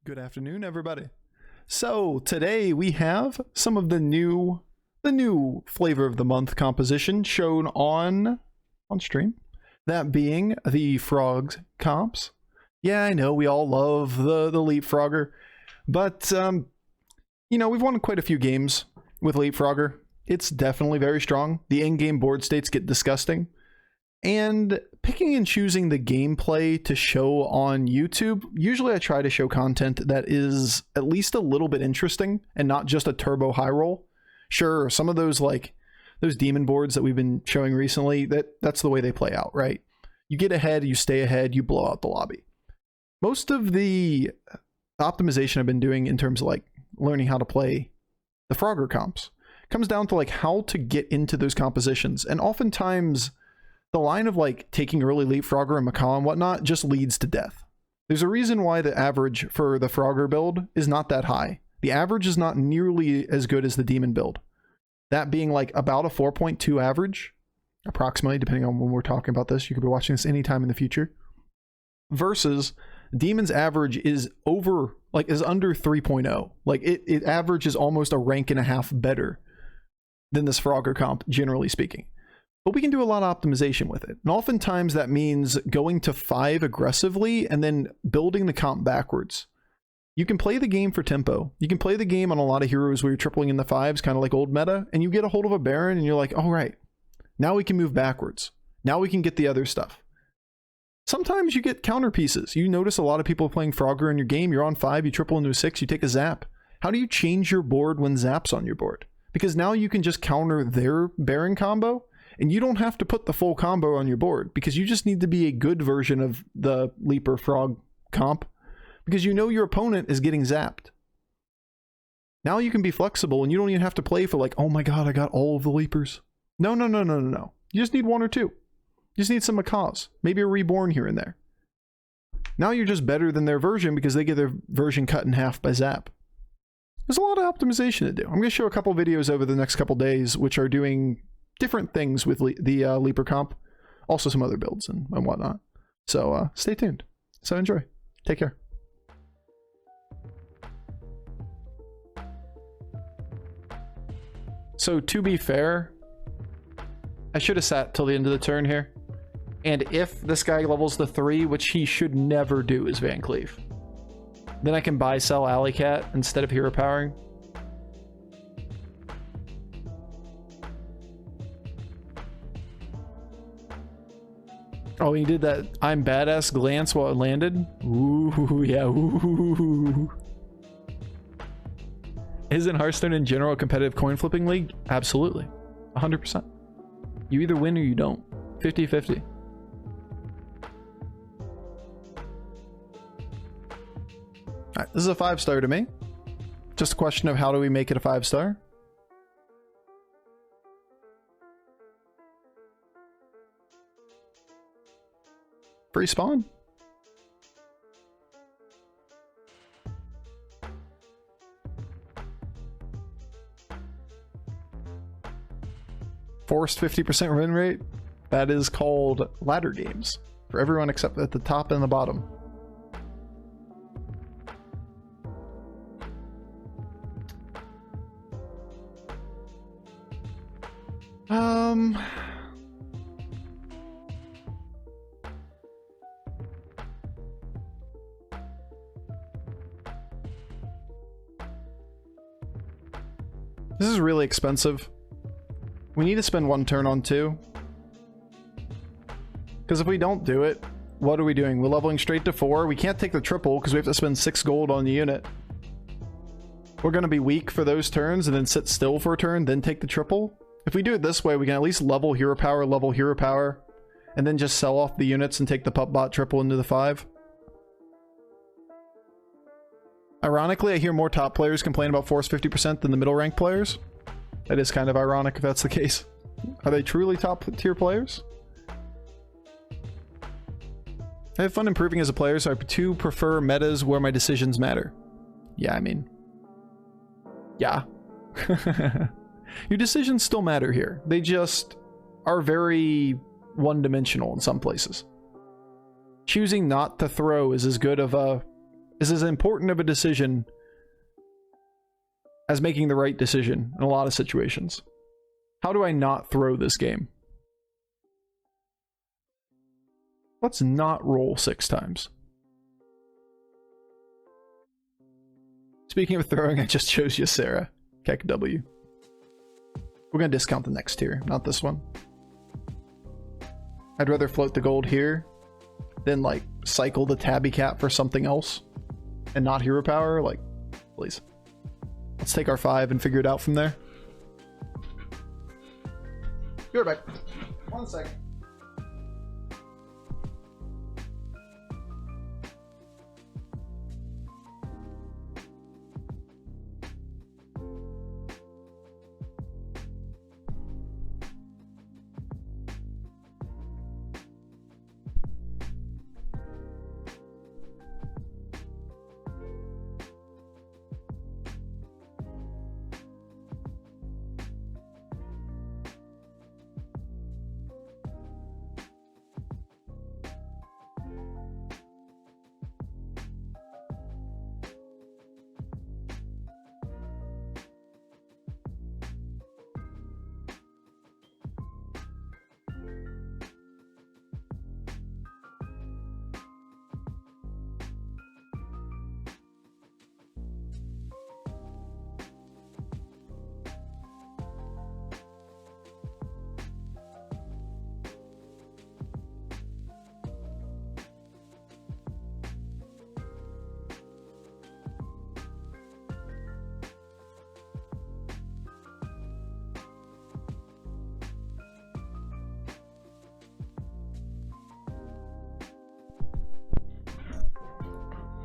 Good afternoon, everybody. So today we have some of the new flavor of the month composition shown on stream. That being the Frogs comps. Yeah, I know we all love the Leapfrogger, but you know, we've won quite a few games with Leapfrogger. It's definitely very strong. The in-game board states get disgusting. And picking and choosing the gameplay to show on YouTube, usually I try to show content that is at least a little bit interesting and not just a turbo high roll. Sure, some of those, like those demon boards that we've been showing recently, that's the way they play out, right? You get ahead, you stay ahead, you blow out the lobby. Most of the optimization I've been doing in terms of like learning how to play the Frogger comps comes down to like how to get into those compositions, and oftentimes the line of like taking early Leapfrogger and Macaw and whatnot just leads to death. There's a reason why the average for the Frogger build is not that high. The average is not nearly as good as the Demon build. That being like about a 4.2 average, approximately, depending on when we're talking about this. You could be watching this anytime in the future. Versus Demon's average is under 3.0. Like it averages almost a rank and a half better than this Frogger comp, generally speaking. But we can do a lot of optimization with it. And oftentimes that means going to 5 aggressively and then building the comp backwards. You can play the game for tempo. You can play the game on a lot of heroes where you're tripling in the 5s, kind of like old meta, and you get a hold of a Baron and you're like, all right, now we can move backwards. Now we can get the other stuff. Sometimes you get counter pieces. You notice a lot of people playing Frogger in your game. You're on 5, you triple into a 6, you take a Zapp. How do you change your board when Zapp's on your board? Because now you can just counter their Baron combo, and you don't have to put the full combo on your board, because you just need to be a good version of the Leaper Frog comp, because you know your opponent is getting zapped. Now you can be flexible, and you don't even have to play for like, oh my god, I got all of the Leapers. No. You just need 1 or 2. You just need some Macaws, maybe a Reborn here and there. Now you're just better than their version because they get their version cut in half by Zapp. There's a lot of optimization to do. I'm going to show a couple videos over the next couple days which are doing different things with the Leaper comp, also some other builds and whatnot. So stay tuned. So enjoy. Take care. So to be fair, I should have sat till the end of the turn here. And if this guy levels the 3, which he should never do, is Van Cleef, then I can buy sell Alley Cat instead of hero powering. Oh, he did that I'm badass glance while it landed? Ooh, yeah, ooh. Isn't Hearthstone in general a competitive coin flipping league? Absolutely. 100%. You either win or you don't. 50-50. Alright, this is a 5-star to me. Just a question of how do we make it a 5-star? Free spawn. Forced 50% win rate. That is called ladder games for everyone except at the top and the bottom. This is really expensive. We need to spend 1 turn on 2. Because if we don't do it, what are we doing? We're leveling straight to 4. We can't take the triple because we have to spend 6 gold on the unit. We're going to be weak for those turns and then sit still for a turn, then take the triple. If we do it this way, we can at least level hero power, and then just sell off the units and take the pup bot triple into the 5. Ironically, I hear more top players complain about force 50% than the middle rank players. That is kind of ironic if that's the case. Are they truly top tier players? I have fun improving as a player, so I do prefer metas where my decisions matter. Yeah, I mean... yeah. Your decisions still matter here. They just are very one-dimensional in some places. Choosing not to throw is as good of a is as important of a decision as making the right decision in a lot of situations. How do I not throw this game? Let's not roll 6 times. Speaking of throwing, I just chose HysteriA. Keck W. We're going to discount the next tier, not this one. I'd rather float the gold here than, like, cycle the Tabby Cat for something else and not hero power. Like, please. Let's take our 5 and figure it out from there. Be right back. 1 second.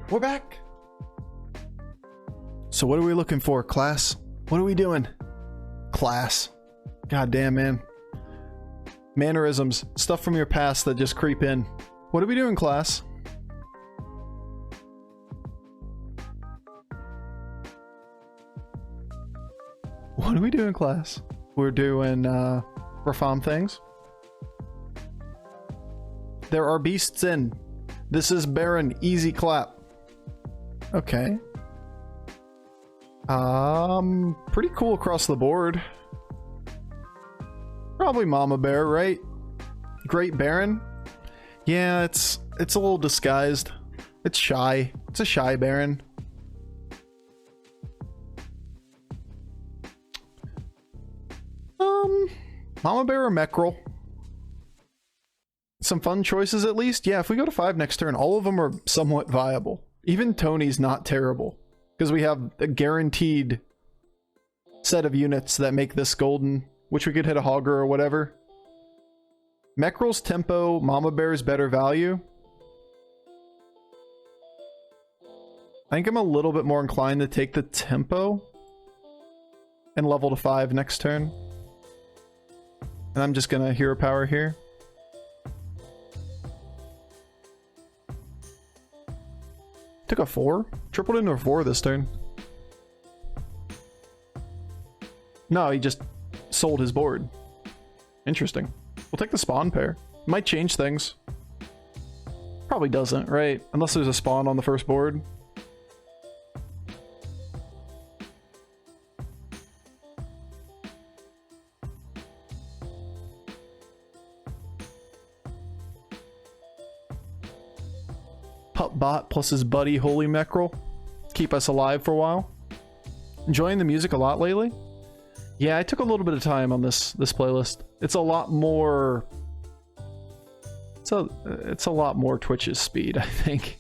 We're back. So what are we looking for, class? What are we doing? Class. God damn, man. Mannerisms. Stuff from your past that just creep in. What are we doing, class? What are we doing, class? We're doing, reform things. There are beasts in. This is Baron. Easy clap. Okay. Pretty cool across the board. Probably Mama Bear, right? Great Baron? Yeah, it's a little disguised. It's shy. It's a shy Baron. Mama Bear or Meckrel? Some fun choices at least? Yeah, if we go to 5 next turn, all of them are somewhat viable. Even Tony's not terrible, because we have a guaranteed set of units that make this golden, which we could hit a Hogger or whatever. Meckrel's tempo, Mama Bear's better value. I think I'm a little bit more inclined to take the tempo and level to 5 next turn. And I'm just gonna hero power here. Took a 4? Tripled into a 4 this turn. No, he just sold his board. Interesting. We'll take the spawn pair. Might change things. Probably doesn't, right? Unless there's a spawn on the first board. Bot plus his buddy Holy Meckrel. Keep us alive for a while. Enjoying the music a lot lately? Yeah, I took a little bit of time on this playlist. It's a lot more... It's a lot more Twitch's speed, I think.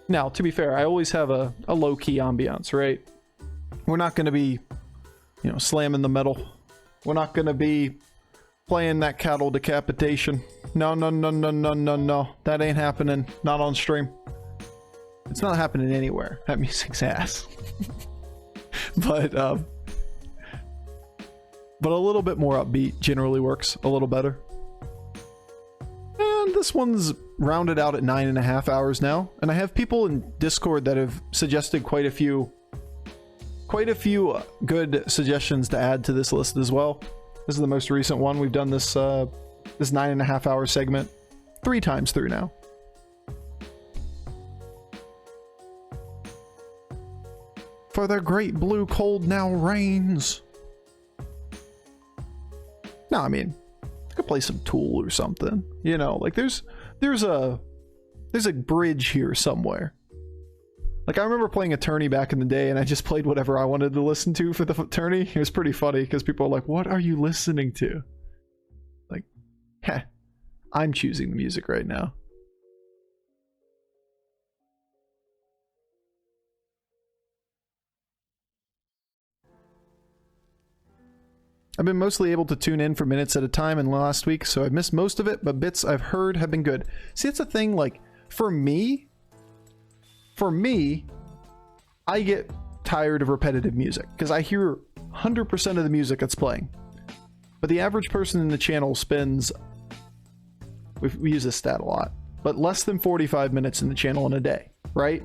Now, to be fair, I always have a low-key ambiance, right? We're not going to be, you know, slamming the metal. We're not going to be playing that cattle decapitation. No, no, no, no, no, no, no. That ain't happening. Not on stream. It's not happening anywhere. That music's ass. But a little bit more upbeat generally works a little better. And this one's rounded out at 9.5 hours now. And I have people in Discord that have suggested quite a few good suggestions to add to this list as well. This is the most recent one. We've done this this 9.5 hour segment 3 times through now. For the great blue cold now reigns. No, I mean, I could play some Tool or something. You know, like there's a bridge here somewhere. Like I remember playing a tourney back in the day and I just played whatever I wanted to listen to for the tourney. It was pretty funny because people are like, what are you listening to? Like, heh, I'm choosing the music right now. I've been mostly able to tune in for minutes at a time in the last week, so I've missed most of it, but bits I've heard have been good. See, it's a thing, like, for me, I get tired of repetitive music, because I hear 100% of the music that's playing. But the average person in the channel spends, we use this stat a lot, but less than 45 minutes in the channel in a day, right?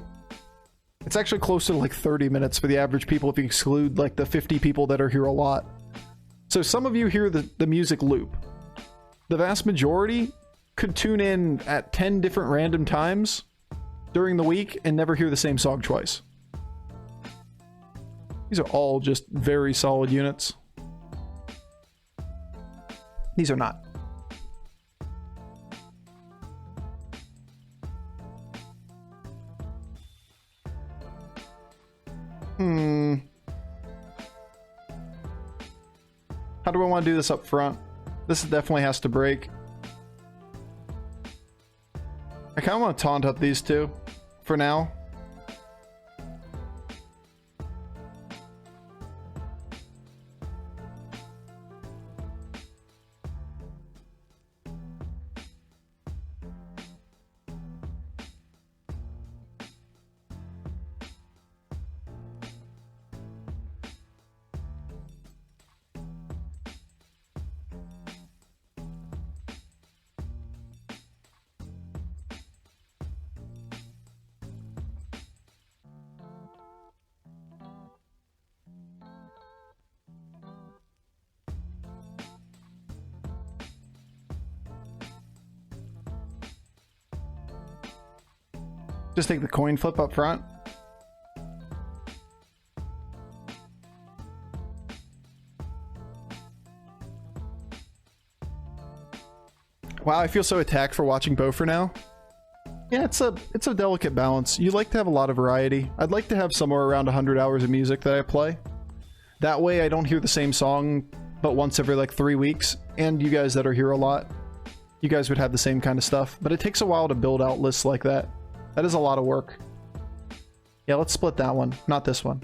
It's actually closer to like 30 minutes for the average people if you exclude like the 50 people that are here a lot. So some of you hear the music loop. The vast majority could tune in at 10 different random times during the week and never hear the same song twice. These are all just very solid units. These are not. How do I want to do this up front? This definitely has to break. I kind of want to taunt up these two for now. Just take the coin flip up front. Wow, I feel so attacked for watching Bofur now. Yeah, it's a delicate balance. You like to have a lot of variety. I'd like to have somewhere around 100 hours of music that I play. That way I don't hear the same song but once every like 3 weeks. And you guys that are here a lot, you guys would have the same kind of stuff. But it takes a while to build out lists like that. That is a lot of work. Yeah, let's split that one, not this one.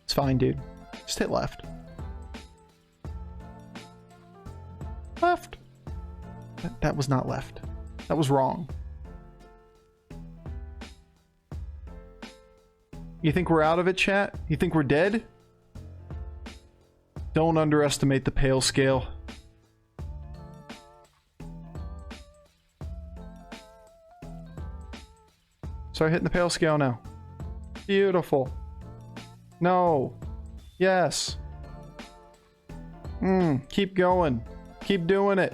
It's fine, dude. Just hit left. Left. That was not left. That was wrong. You think we're out of it, chat? You think we're dead? Don't underestimate the pale scale. Start hitting the pale scale now. Beautiful. No. Yes. Keep going. Keep doing it.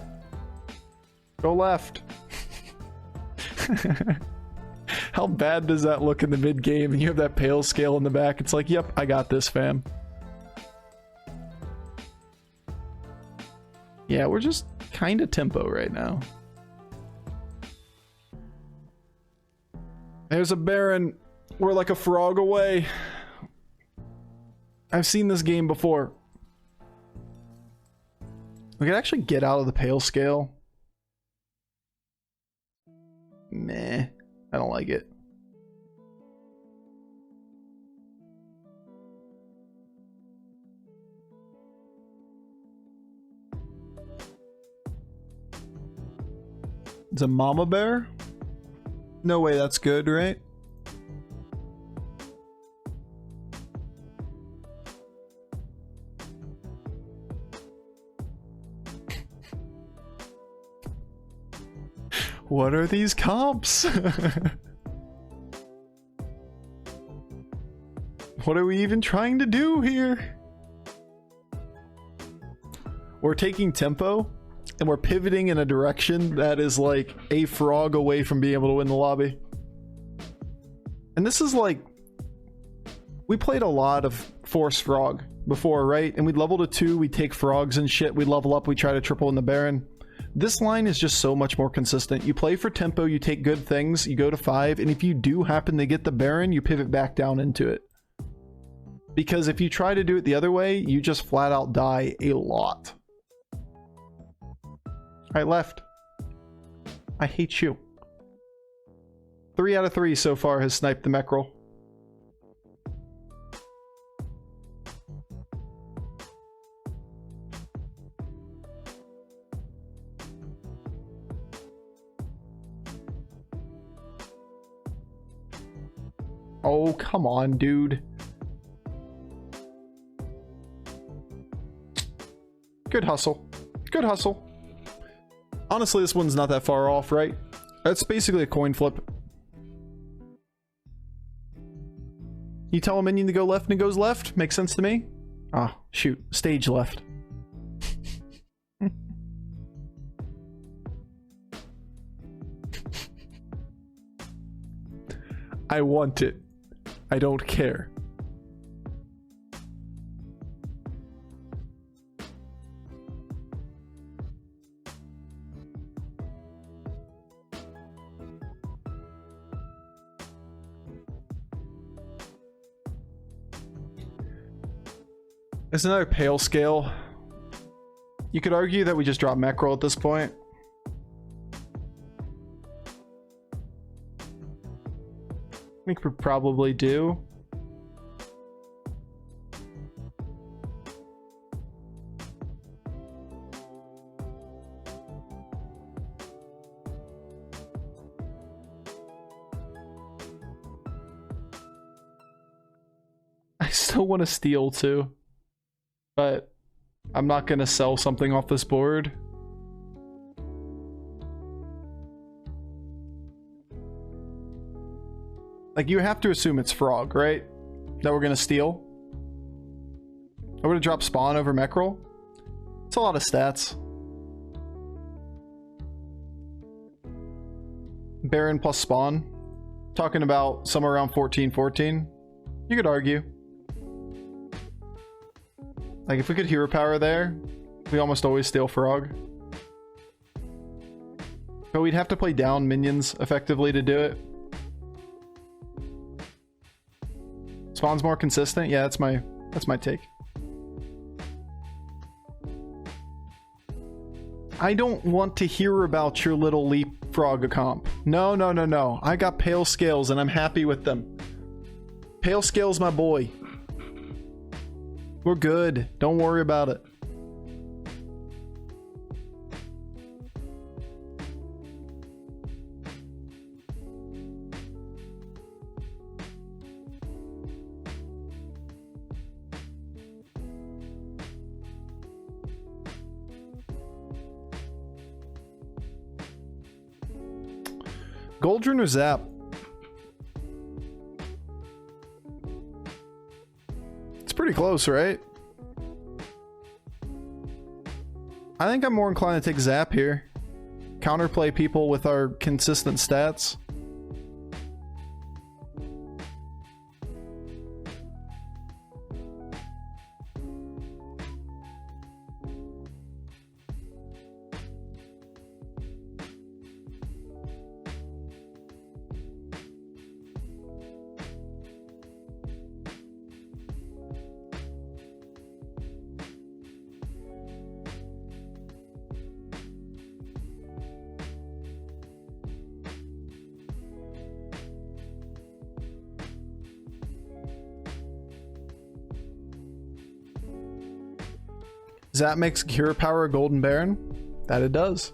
Go left. How bad does that look in the mid game? And you have that pale scale in the back. It's like, yep, I got this, fam. Yeah, we're just kind of tempo right now. There's a Baron. We're like a frog away. I've seen this game before. We could actually get out of the pale scale. Meh. I don't like it. It's a mama bear? No way that's good, right? What are these comps? What are we even trying to do here? We're taking tempo and we're pivoting in a direction that is like a frog away from being able to win the lobby. And this is like we played a lot of Force Frog before, right? And we'd level to 2, we'd take frogs and shit, we'd level up, we try to triple in the Baron. This line is just so much more consistent. You play for tempo, you take good things, you go to 5, and if you do happen to get the Baron, you pivot back down into it. Because if you try to do it the other way, you just flat out die a lot. Alright, left. I hate you. 3 out of 3 so far has sniped the Meckrel. Oh, come on, dude. Good hustle. Good hustle. Honestly, this one's not that far off, right? That's basically a coin flip. You tell a minion to go left and it goes left? Makes sense to me? Ah, shoot. Stage left. I want it. I don't care. There's another pale scale. You could argue that we just drop Meckrel at this point. I think we probably do. I still want to steal too, but I'm not going to sell something off this board. Like, you have to assume it's Frog, right? That we're gonna steal. I'm gonna drop Spawn over Meckrel. It's a lot of stats. Baron plus Spawn. Talking about somewhere around 14-14. You could argue. Like, if we could hero power there, we almost always steal Frog. But we'd have to play down minions effectively to do it. Spawn's more consistent. Yeah, that's my take. I don't want to hear about your little leapfrog comp. No, no, no, no. I got pale scales and I'm happy with them. Pale scales, my boy. We're good. Don't worry about it. Goldrun or Zapp? It's pretty close, right? I think I'm more inclined to take Zapp here. Counterplay people with our consistent stats. Zapp makes hero power a golden baron? That it does.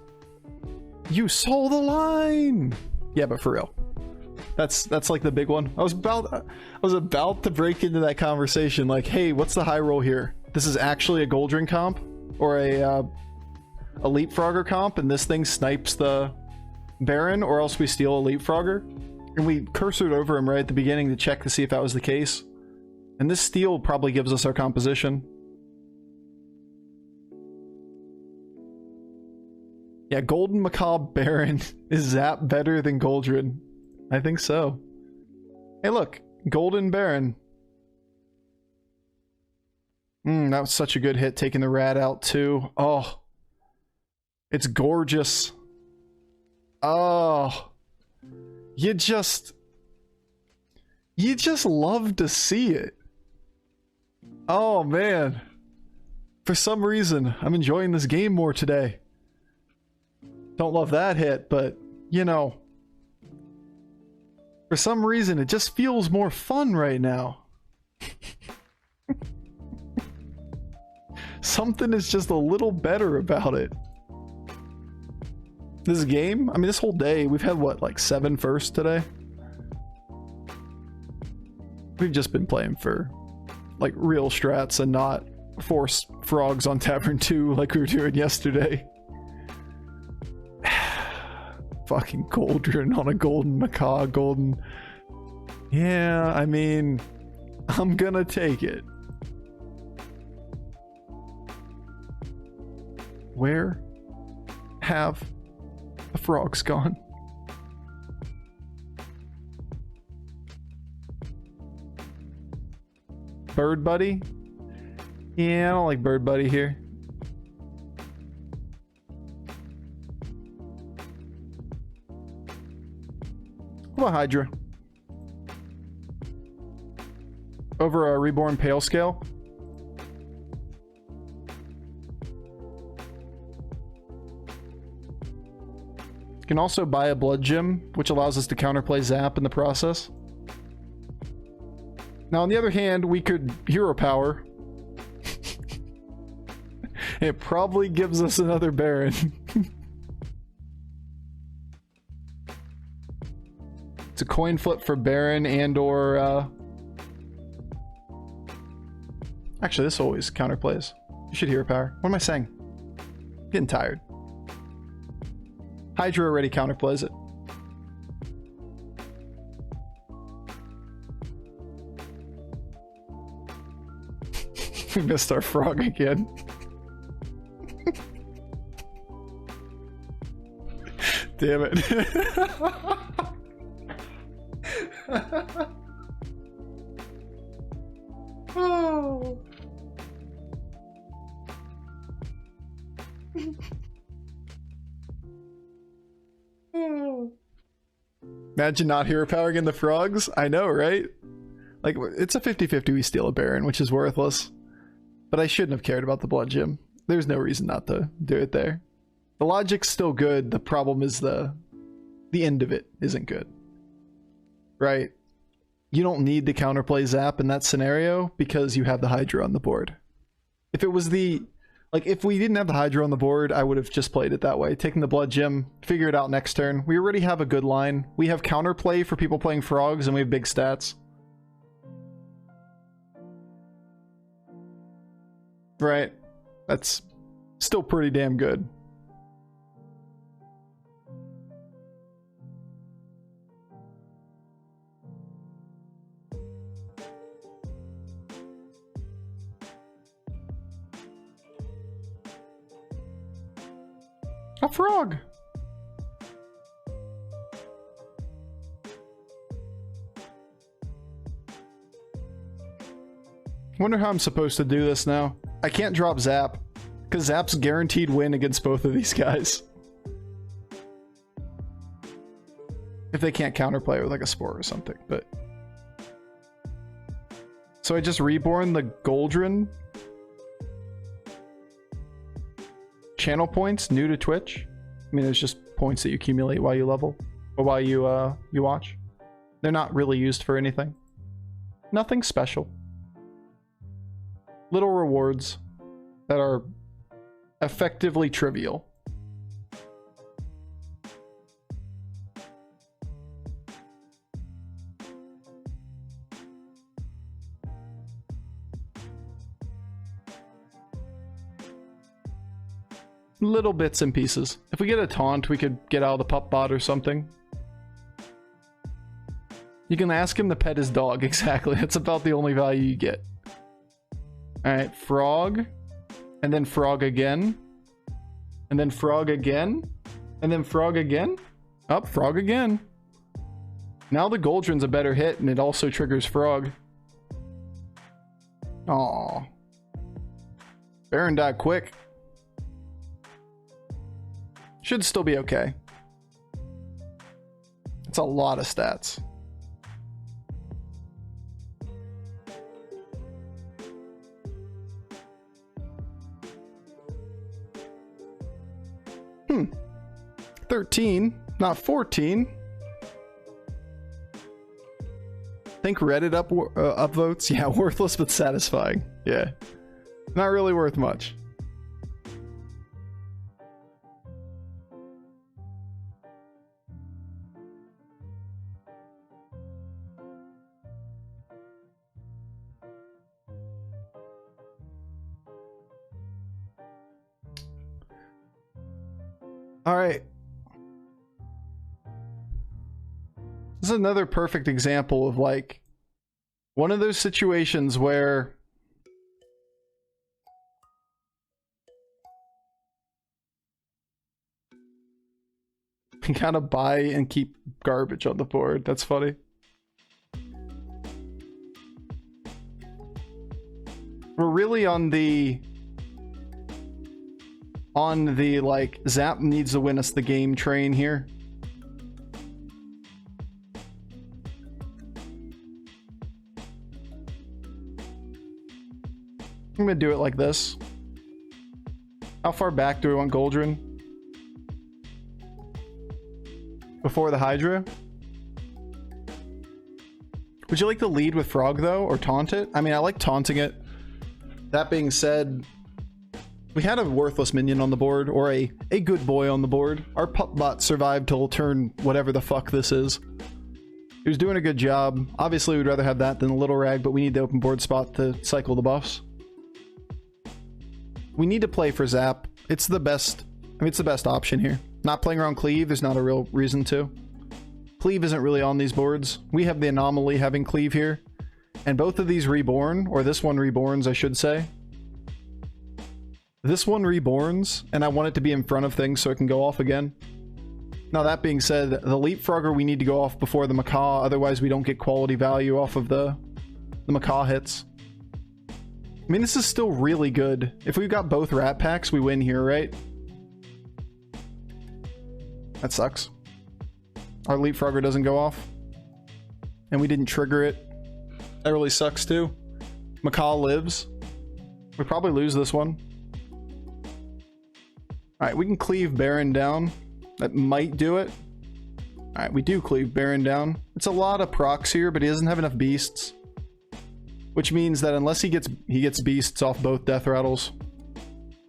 You sold the line! Yeah, but for real. That's like the big one. I was about to break into that conversation like, hey, what's the high roll here? This is actually a Goldrun comp or a Leapfrogger comp, and this thing snipes the Baron, or else we steal a Leapfrogger. And we cursored over him right at the beginning to check to see if that was the case. And this steal probably gives us our composition. Yeah, Golden Macabre Baron. Is Zapp better than Goldrun? I think so. Hey look, Golden Baron. That was such a good hit, taking the rat out too. Oh, it's gorgeous. Oh, you just love to see it. Oh man, for some reason I'm enjoying this game more today. Don't love that hit, but you know, for some reason it just feels more fun right now. Something is just a little better about it. This game, I mean, this whole day, we've had what, like 7 firsts today? We've just been playing for like real strats and not force frogs on Tavern 2 like we were doing yesterday. Fucking Cauldron on a golden macaw, golden. Yeah, I mean, I'm gonna take it. Where have the frogs gone? Bird Buddy? Yeah, I don't like Bird Buddy here. What about Hydra? Over a Reborn Pale Scale? You can also buy a Blood Gem, which allows us to counterplay Zapp in the process. Now, on the other hand, we could Hero Power. It probably gives us another Baron. It's a coin flip for Baron and or... Actually, this always counterplays. You should Hero Power. What am I saying? I'm getting tired. Hydra already counterplays it. We missed our frog again. Damn it. Oh. Imagine not hero powering in the frogs. I know, right? Like, it's a 50-50 we steal a Baron, which is worthless. But I shouldn't have cared about the Blood Gem. There's no reason not to do it there. The logic's still good. The problem is the end of it isn't good. Right? You don't need to counterplay Zapp in that scenario because you have the Hydra on the board. If it was the... Like, if we didn't have the Hydra on the board, I would have just played it that way. Taking the Blood Gem, figure it out next turn. We already have a good line. We have counterplay for people playing frogs, and we have big stats. Right. That's still pretty damn good. A frog! Wonder how I'm supposed to do this now. I can't drop Zapp, because Zapp's guaranteed win against both of these guys. If they can't counterplay with like a Spore or something, but... So I just reborn the Goldrin. Channel points, new to Twitch. I mean, there's just points that you accumulate while you level, or while you watch. They're not really used for anything. Nothing special. Little rewards that are effectively trivial. Little bits and pieces. If we get a taunt, we could get out of the pup bot or something. You can ask him to pet his dog. Exactly. That's about the only value you get. Alright, frog. And then frog again. And then frog again. And then frog again. Up, frog again. Now the Goldrin's a better hit, and it also triggers frog. Aww. Baron died quick. Should still be okay. It's a lot of stats. Hmm. 13, not 14. Think Reddit upvotes? Yeah, worthless but satisfying. Yeah. Not really worth much. All right. This is another perfect example of like one of those situations where you gotta buy and keep garbage on the board. That's funny. We're really on the like Zapp needs to win us the game train here. I'm gonna do it like this. How far back do we want Goldrin? Before the Hydra? Would you like to lead with Frog though, or taunt it? I mean, I like taunting it. That being said, we had a worthless minion on the board, or a good boy on the board. Our pup bot survived till turn whatever the fuck this is. He was doing a good job. Obviously, we'd rather have that than a little rag, but we need the open board spot to cycle the buffs. We need to play for Zapp. It's the best. I mean, it's the best option here. Not playing around Cleave, there's not a real reason to. Cleave isn't really on these boards. We have the anomaly having Cleave here. And both of these reborn, or this one reborns, I should say. This one reborns, and I want it to be in front of things so it can go off again. Now that being said, the Leapfrogger we need to go off before the Macaw, otherwise we don't get quality value off of the Macaw hits. I mean, this is still really good. If we've got both Rat Packs, we win here, right? That sucks. Our Leapfrogger doesn't go off. And we didn't trigger it. That really sucks too. Macaw lives. We probably lose this one. Alright, we can cleave Baron down. That might do it. Alright, we do cleave Baron down. It's a lot of procs here, but he doesn't have enough beasts. Which means that unless he gets beasts off both Death Rattles.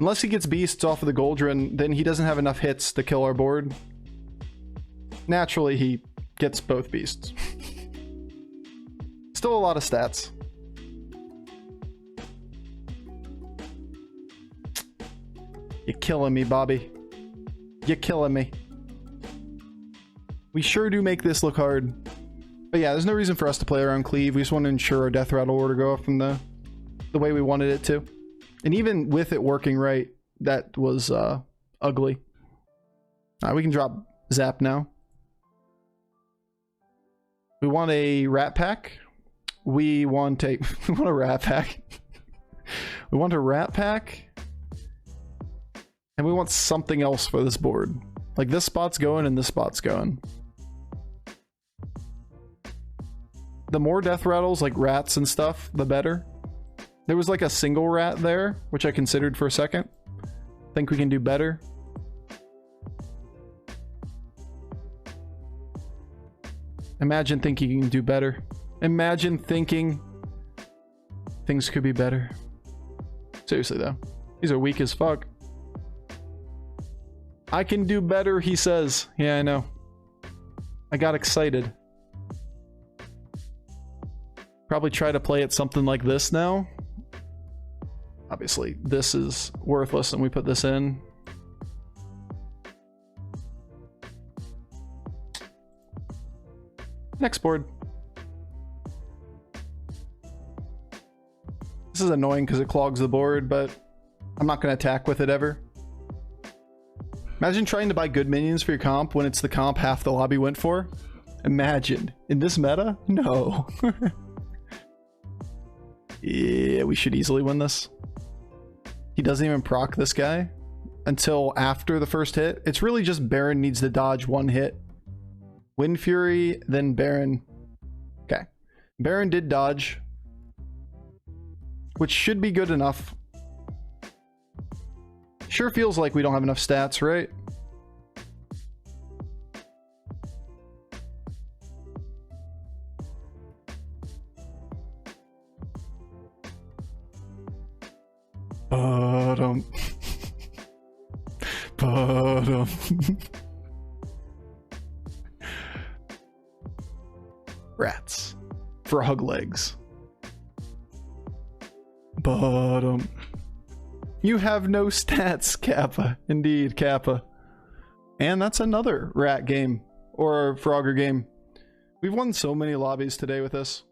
Unless he gets beasts off of the Goldrin, then he doesn't have enough hits to kill our board. Naturally, he gets both beasts. Still a lot of stats. You're killing me, Bobby. You're killing me. We sure do make this look hard. But yeah, there's no reason for us to play around Cleave. We just want to ensure our Death Rattle order go off from the way we wanted it to. And even with it working right, that was ugly. Alright, we can drop Zapp now. We want a Rat Pack. We want a Rat Pack. We want a Rat Pack. And we want something else for this board. Like this spot's going and this spot's going. The more Death Rattles, like rats and stuff, the better. There was like a single rat there, which I considered for a second. Think we can do better. Imagine thinking you can do better. Imagine thinking things could be better. Seriously though, these are weak as fuck. I can do better, he says. Yeah, I know. I got excited. Probably try to play it something like this now. Obviously, this is worthless and we put this in. Next board. This is annoying because it clogs the board, but I'm not going to attack with it ever. Imagine trying to buy good minions for your comp when it's the comp half the lobby went for. Imagine. In this meta? No. Yeah, we should easily win this. he doesn't even proc this guy until after the first hit. It's really just Baron needs to dodge one hit. Wind Fury, then Baron. Okay. Baron did dodge, which should be good enough. Sure feels like we don't have enough stats, right? Rats. Frog legs. Bottom. You have no stats, Kappa. Indeed, Kappa. And that's another rat game. Or Frogger game. We've won so many lobbies today with this.